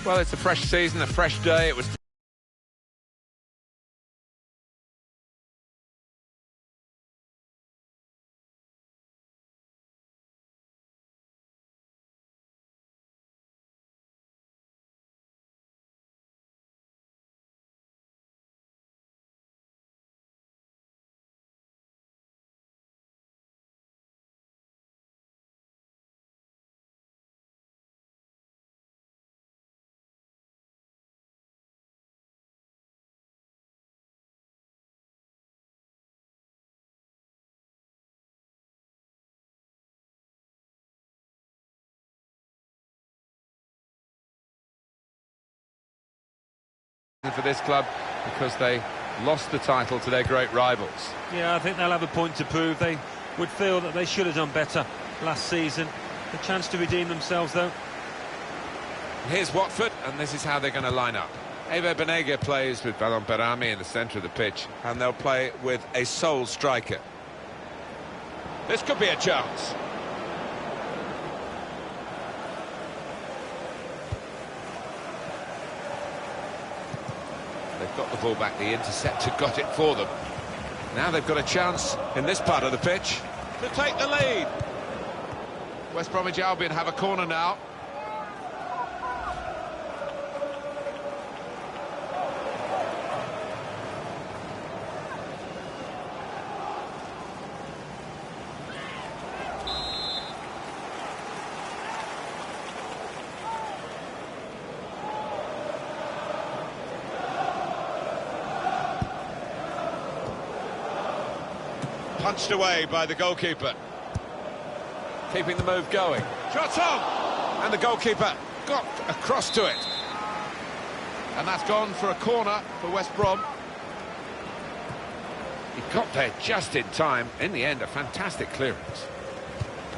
Well, it's a fresh season, a fresh day. It was for this club because they lost the title to their great rivals. Yeah, I think they'll have a point to prove. They would feel that they should have done better last season. A chance to redeem themselves, though. Here's Watford, and this is how they're going to line up. Eva Banega plays with Ballon Berami in the centre of the pitch, and they'll play with a sole striker. This could be a chance. They've got the ball back, the interceptor got it for them. Now they've got a chance in this part of the pitch to take the lead. West Bromwich Albion have a corner now. Punched away by the goalkeeper. Keeping the move going. Shot on! And the goalkeeper got across to it. And that's gone for a corner for West Brom. He got there just in time. In the end, a fantastic clearance.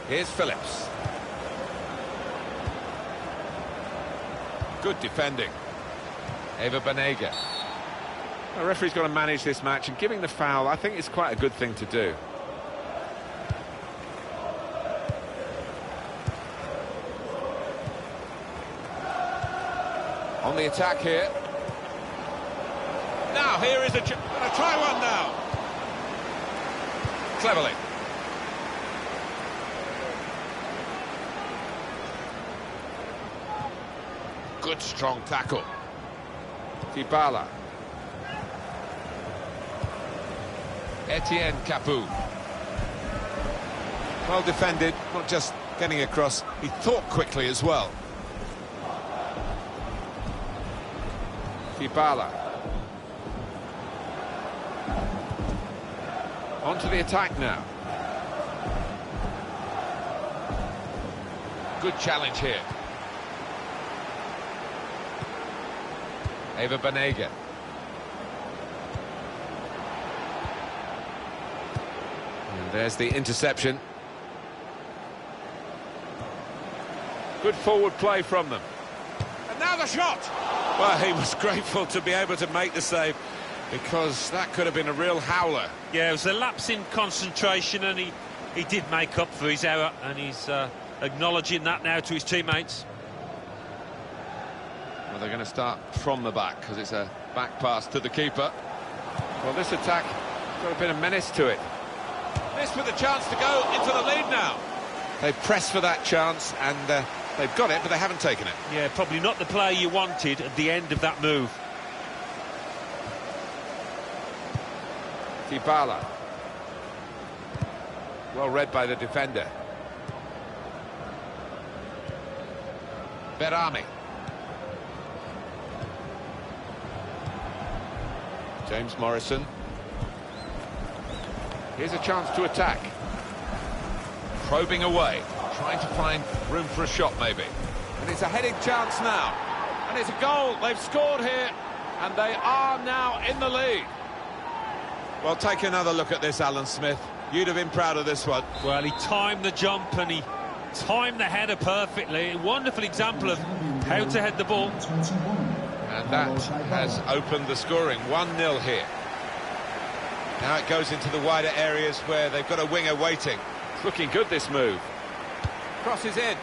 Here's Phillips. Good defending. Eva Banega. The referee's got to manage this match, and giving the foul, I think, is quite a good thing to do. On the attack here. Now, here is a try one now. Cleverly. Good strong tackle. Dybala. Etienne Capoue. Well defended, not just getting across, he thought quickly as well. Dybala. On to the attack now. Good challenge here. Eva Banega. And there's the interception. Good forward play from them. And now the shot! Well, he was grateful to be able to make the save, because that could have been a real howler. Yeah, it was a lapse in concentration, and he did make up for his error, and he's acknowledging that now to his teammates. Well, they're going to start from the back, because it's a back pass to the keeper. Well, this attack got a bit of menace to it. This with a chance to go into the lead now. They pressed for that chance, and they've got it, but they haven't taken it. Yeah, probably not the player you wanted at the end of that move. Dybala. Well read by the defender. Berami. James Morrison. Here's a chance to attack. Probing away, trying to find room for a shot maybe. And it's a heading chance now. And it's a goal. They've scored here, and they are now in the lead. Well, take another look at this, Alan Smith. You'd have been proud of this one. Well, he timed the jump and he timed the header perfectly. A wonderful example of how to head the ball. And that has opened the scoring. 1-0 here. Now it goes into the wider areas where they've got a winger waiting. It's looking good, this move. Crosses in.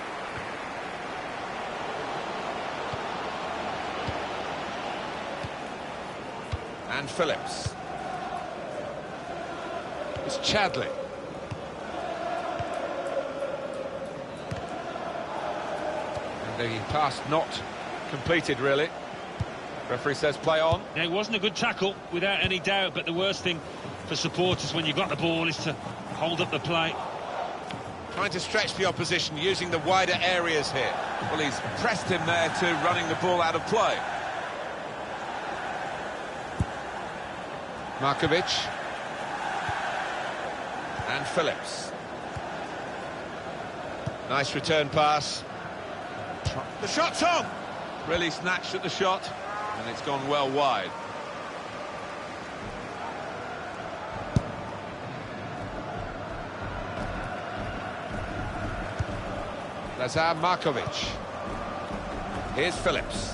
And Phillips. It's Chadley. And the pass not completed, really. Referee says play on. Now, it wasn't a good tackle, without any doubt, but the worst thing for supporters when you've got the ball is to hold up the play. Trying to stretch the opposition, using the wider areas here. Well, he's pressed him there to running the ball out of play. Markovic. And Phillips. Nice return pass. The shot's on! Really snatched at the shot, and it's gone well wide. Lazar Markovic. Here's Phillips.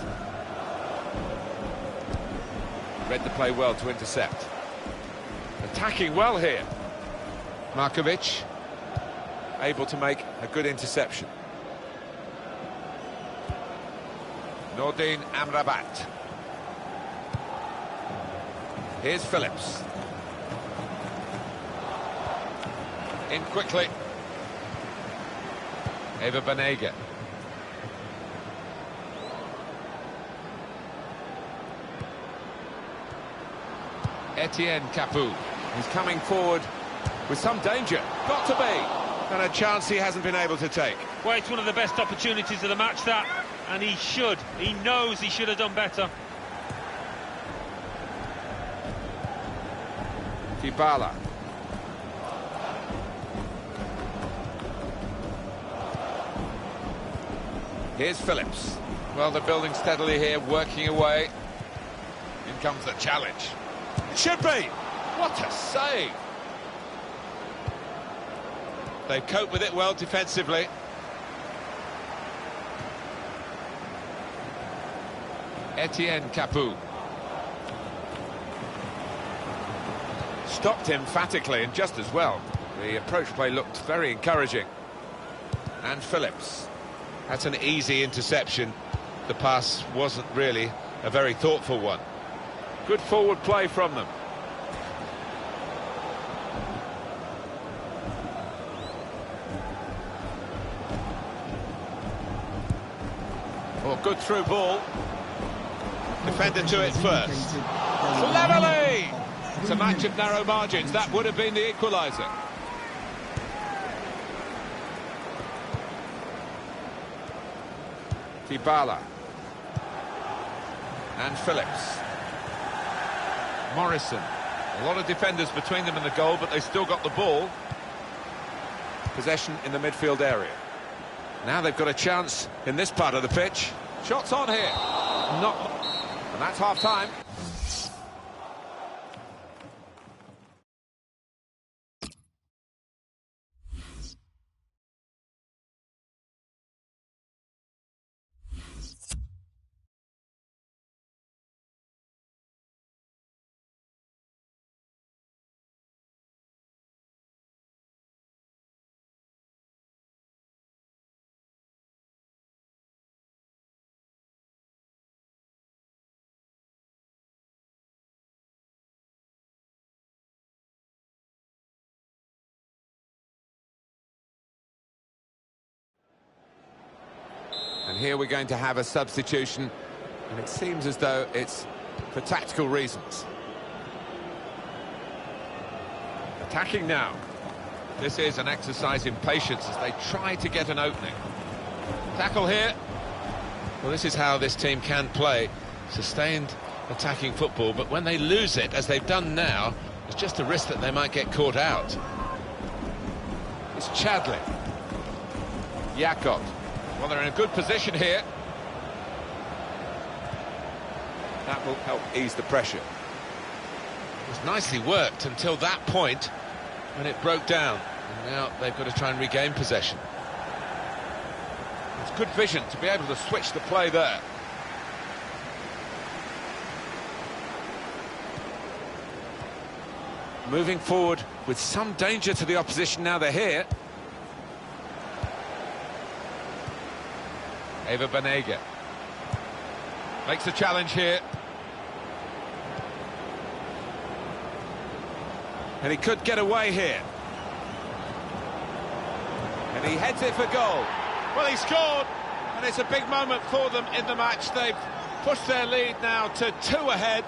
Read the play well to intercept. Attacking well here. Markovic able to make a good interception. Nordin Amrabat. Here's Phillips. In quickly. Eva Banega. Etienne Capoue. He's coming forward with some danger. Got to be. And a chance he hasn't been able to take. Well, it's one of the best opportunities of the match, that. And he knows he should have done better. Dybala. Here's Phillips. Well, they're building steadily here, working away. In comes the challenge. It should be. What a save. They've coped with it well defensively. Etienne Capoue. Stopped emphatically and just as well. The approach play looked very encouraging. And Phillips. That's an easy interception. The pass wasn't really a very thoughtful one. Good forward play from them. Oh, good through ball. Defender to it first. Cleverly! It's a match of narrow margins. That would have been the equaliser. Dybala. And Phillips. Morrison. A lot of defenders between them and the goal, but they still got the ball. Possession in the midfield area. Now they've got a chance in this part of the pitch. Shots on here. Not... And that's half-time. And here we're going to have a substitution, and it seems as though it's for tactical reasons. Attacking now. This is an exercise in patience as they try to get an opening. Tackle here. Well, this is how this team can play. Sustained attacking football, but when they lose it, as they've done now, there's just a risk that they might get caught out. It's Chadley. Yacob. Well, they're in a good position here. That will help ease the pressure. It was nicely worked until that point when it broke down. And now they've got to try and regain possession. It's good vision to be able to switch the play there. Moving forward with some danger to the opposition now they're here. Eva Banega makes a challenge here. And he could get away here. And he heads it for goal. Well, he scored, and it's a big moment for them in the match. They've pushed their lead now to 2 ahead.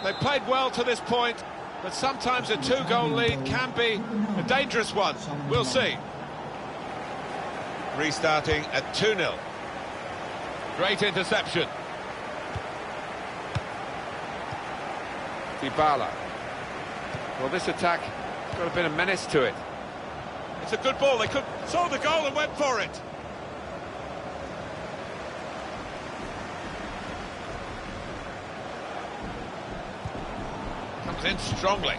They played well to this point, but sometimes a 2-goal lead can be a dangerous one. We'll see. Restarting at 2-0. Great interception. Dybala. Well, this attack got a bit of menace to it. It's a good ball. They could saw the goal and went for it. Comes in strongly.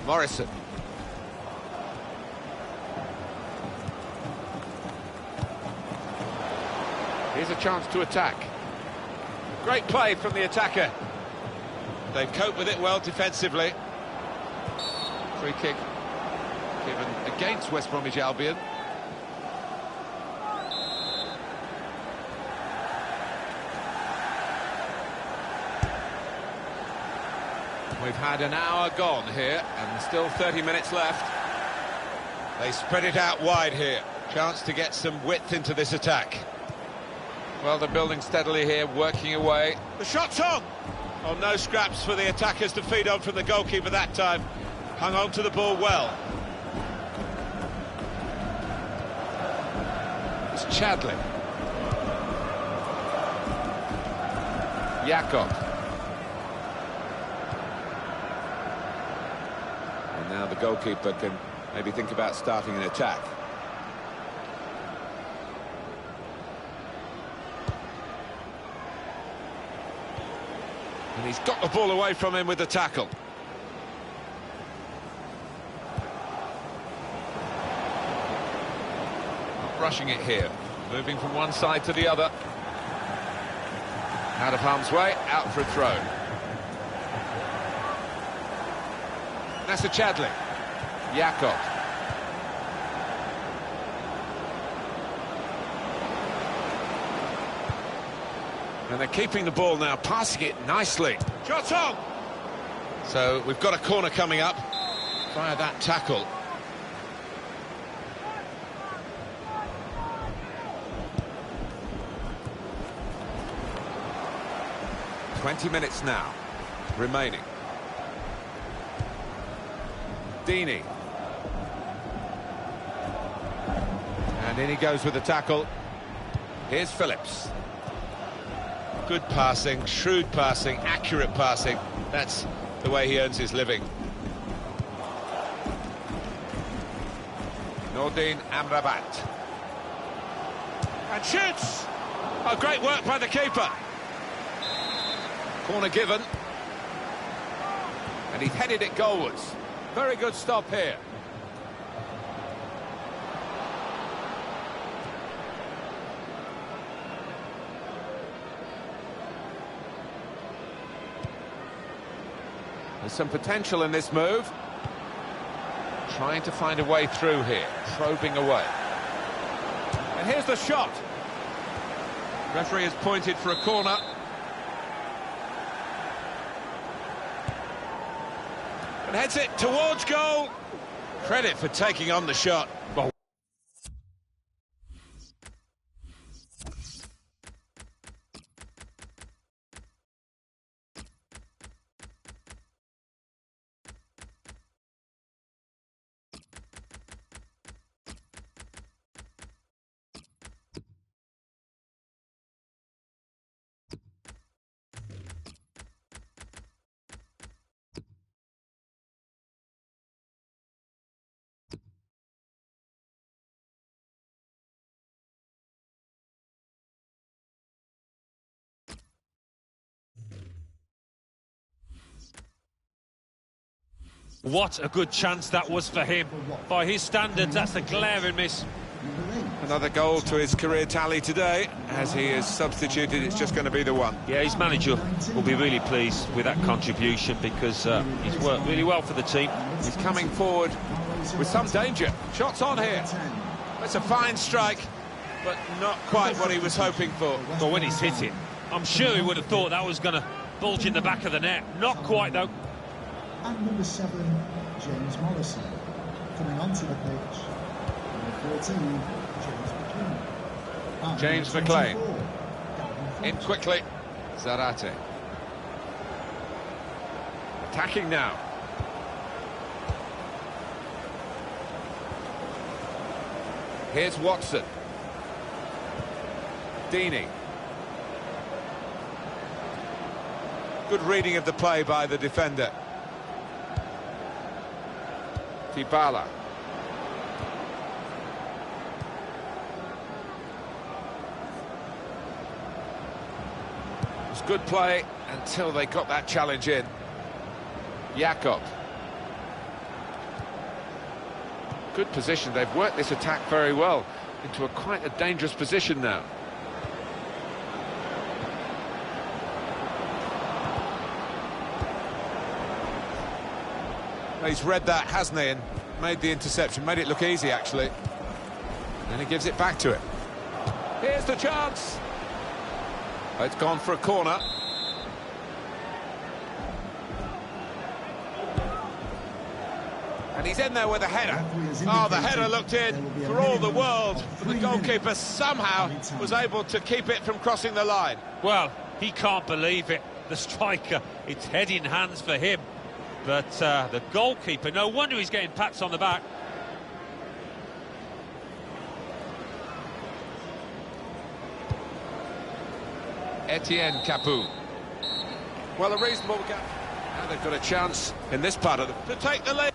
Morrison. Here's a chance to attack. Great play from the attacker. They've coped with it well defensively. Free kick given against West Bromwich Albion. We've had an hour gone here and still 30 minutes left. They spread it out wide here. Chance to get some width into this attack. Well, they're building steadily here, working away. The shot's on! Oh, no scraps for the attackers to feed on from the goalkeeper that time. Hung on to the ball well. It's Chadley. Jakob. And now the goalkeeper can maybe think about starting an attack. And he's got the ball away from him with the tackle. Not rushing it here. Moving from one side to the other. Out of harm's way, out for a throw. That's a Chadley. Jakob. And they're keeping the ball now, passing it nicely. Shot on! So we've got a corner coming up via that tackle. "20 minutes now remaining. Deeney. And in he goes with the tackle. Here's Phillips. Good passing, shrewd passing, accurate passing. That's the way he earns his living. Nordin Amrabat. And shoots! Oh, great work by the keeper. Corner given. And he's headed it goalwards. Very good stop here. There's some potential in this move. Trying to find a way through here, probing away. And here's the shot. Referee has pointed for a corner. And heads it towards goal. Credit for taking on the shot. Well, what a good chance that was for him. By his standards, that's a glaring miss. another goal to his career tally today. As he is substituted, it's just going to be the one. Yeah, his manager will be really pleased with that contribution because he's worked really well for the team. He's coming forward with some danger. Shots on here. That's a fine strike, but not quite what he was hoping for. But when he's hit it, I'm sure he would have thought that was going to bulge in the back of the net. Not quite, though. And number 7, James Morrison. Coming onto the pitch, number 14, James McLean. And James number McLean. 24, In quickly, Zarate. Attacking now. Here's Watson. Deeney. Good reading of the play by the defender. Dybala. It was good play until they got that challenge in. Jakob. Good position. They've worked this attack very well into quite a dangerous position now. He's read that, hasn't he, and made the interception, made it look easy, actually. And he gives it back to it. Here's the chance. It's gone for a corner. And he's in there with a header. Oh, the header looked in for all the world. But the goalkeeper somehow was able to keep it from crossing the line. Well, he can't believe it. The striker, it's head in hands for him. But the goalkeeper, no wonder he's getting pats on the back. Etienne Capoue. Well, a reasonable gap. Now they've got a chance in this part of the... to take the lead.